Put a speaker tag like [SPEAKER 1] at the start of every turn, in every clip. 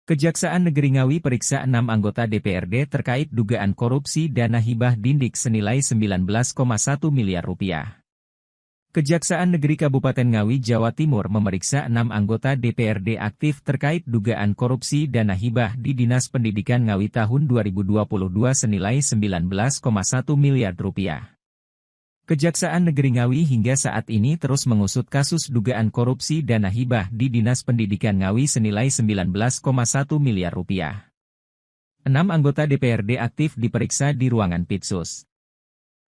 [SPEAKER 1] Kejaksaan Negeri Ngawi periksa 6 anggota DPRD terkait dugaan korupsi dana hibah Dindik senilai 19,1 miliar rupiah. Kejaksaan Negeri Kabupaten Ngawi, Jawa Timur memeriksa 6 anggota DPRD aktif terkait dugaan korupsi dana hibah di Dinas Pendidikan Ngawi tahun 2022 senilai 19,1 miliar rupiah. Kejaksaan Negeri Ngawi hingga saat ini terus mengusut kasus dugaan korupsi dana hibah di Dinas Pendidikan Ngawi senilai 19,1 miliar rupiah. 6 anggota DPRD aktif diperiksa di ruangan Pitsus.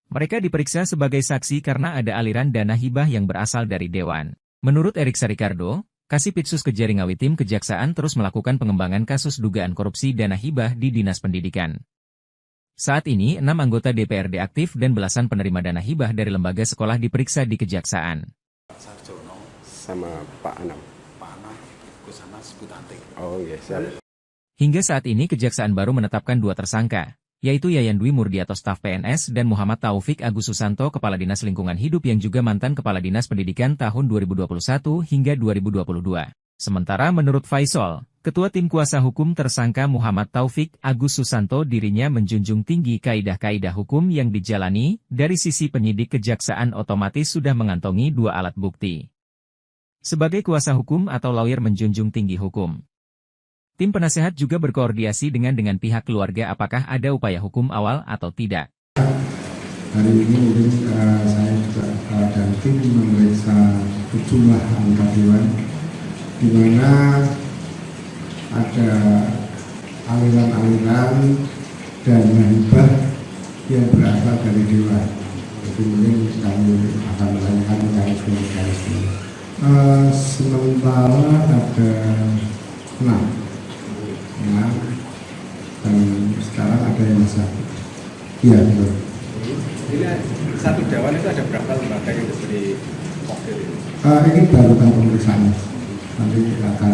[SPEAKER 1] Mereka diperiksa sebagai saksi karena ada aliran dana hibah yang berasal dari Dewan. Menurut Erik Sarikardo, Kasih Pitsus Kejari Ngawi, tim Kejaksaan terus melakukan pengembangan kasus dugaan korupsi dana hibah di Dinas Pendidikan. Saat ini 6 anggota DPRD aktif dan belasan penerima dana hibah dari lembaga sekolah diperiksa di Kejaksaan.
[SPEAKER 2] Sarjono
[SPEAKER 3] sama Pak Anam.
[SPEAKER 2] Pak Anam, Kusana Sebutante.
[SPEAKER 3] Oh iya, siap.
[SPEAKER 1] Hingga saat ini Kejaksaan baru menetapkan 2 tersangka, yaitu Yayan Dwi Murdiato staf PNS dan Muhammad Taufik Agus Susanto Kepala Dinas Lingkungan Hidup yang juga mantan Kepala Dinas Pendidikan tahun 2021 hingga 2022. Sementara menurut Faisal, Ketua Tim Kuasa Hukum tersangka Muhammad Taufik Agus Susanto, dirinya menjunjung tinggi kaidah-kaidah hukum yang dijalani. Dari sisi penyidik, Kejaksaan otomatis sudah mengantongi 2 alat bukti. Sebagai kuasa hukum atau lawyer menjunjung tinggi hukum, tim penasehat juga berkoordinasi dengan pihak keluarga apakah ada upaya hukum awal atau tidak.
[SPEAKER 4] Hari ini mungkin saya juga dan tim memeriksa sejumlah anggota dewan, di mana ada aliran-aliran dana hibah yang berasal dari dewan. Jadi mungkin kami akan menanyakan mekanisme. Sementara ada 6. Dan sekarang ada yang masih. Iya, betul.
[SPEAKER 2] Ini satu dewan itu ada berapa lembaga yang diberi wakil ini?
[SPEAKER 4] Ini baru pemeriksaannya. Nanti akan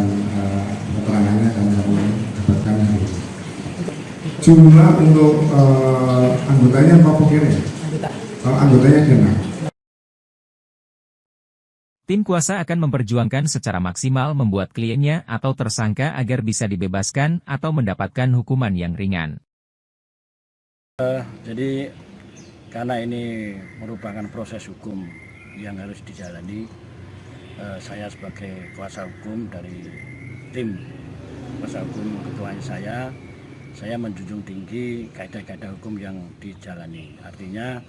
[SPEAKER 4] keterangannya akan kami dapatkan hari ini. Jumlah untuk anggotanya apa pikirnya? Anggotanya ada 6.
[SPEAKER 1] Tim kuasa akan memperjuangkan secara maksimal membuat kliennya atau tersangka agar bisa dibebaskan atau mendapatkan hukuman yang ringan.
[SPEAKER 5] Jadi karena ini merupakan proses hukum yang harus dijalani, saya sebagai kuasa hukum dari tim kuasa hukum ketuanya saya menjunjung tinggi kaidah-kaidah hukum yang dijalani. Artinya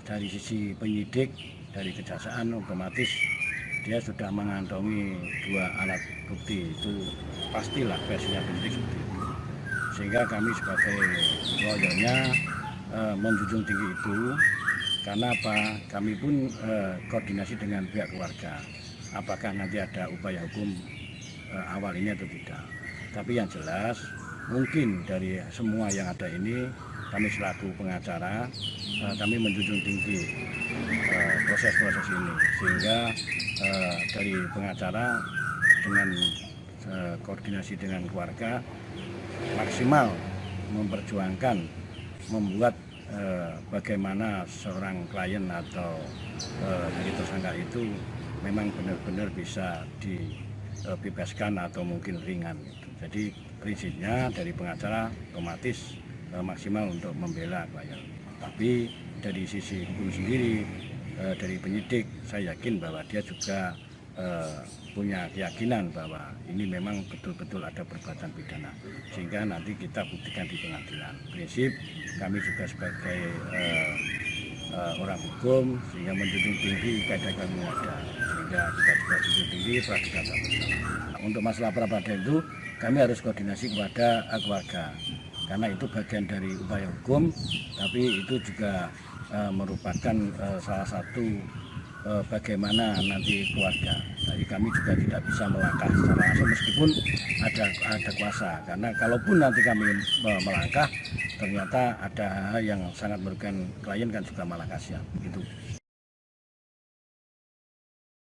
[SPEAKER 5] dari sisi penyidik, dari Kejaksaan otomatis dia sudah mengantongi 2 alat bukti, itu pastilah versinya penyidik seperti itu. Sehingga kami sebagai lawyernya menjunjung tinggi itu. Karena apa? Kami pun koordinasi dengan pihak keluarga. Apakah nanti ada upaya hukum awal ini atau tidak. Tapi yang jelas, mungkin dari semua yang ada ini, kami selaku pengacara, kami menjunjung tinggi proses-proses ini. Sehingga dari pengacara dengan koordinasi dengan keluarga, maksimal memperjuangkan, membuat bagaimana seorang klien atau dari tersangka itu memang benar-benar bisa dibebaskan atau mungkin ringan. Jadi prinsipnya dari pengacara otomatis maksimal untuk membela klien. Tapi dari sisi hukum sendiri, dari penyidik, saya yakin bahwa dia juga punya keyakinan bahwa ini memang betul-betul ada perbuatan pidana, sehingga nanti kita buktikan di pengadilan. Prinsip kami juga sebagai orang hukum, sehingga menjunjung tinggi kaidah kami ada, sehingga kita juga junjung tinggi praduga tak bersalah. Untuk masalah pra-peradilan itu kami harus koordinasi kepada keluarga, karena itu bagian dari upaya hukum, tapi itu juga merupakan salah satu bagaimana nanti keluarga. Jadi kami juga tidak bisa melangkah secara langsung meskipun ada kuasa, karena kalaupun nanti kami melangkah ternyata ada hal yang sangat merugikan klien kan juga malah kasihan gitu.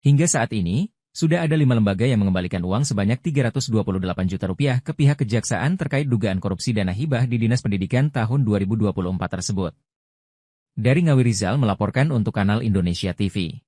[SPEAKER 1] Hingga saat ini sudah ada 5 lembaga yang mengembalikan uang sebanyak 328 juta rupiah ke pihak Kejaksaan terkait dugaan korupsi dana hibah di Dinas Pendidikan tahun 2024 tersebut. Dari Ngawi, Rizal melaporkan untuk Kanal Indonesia TV.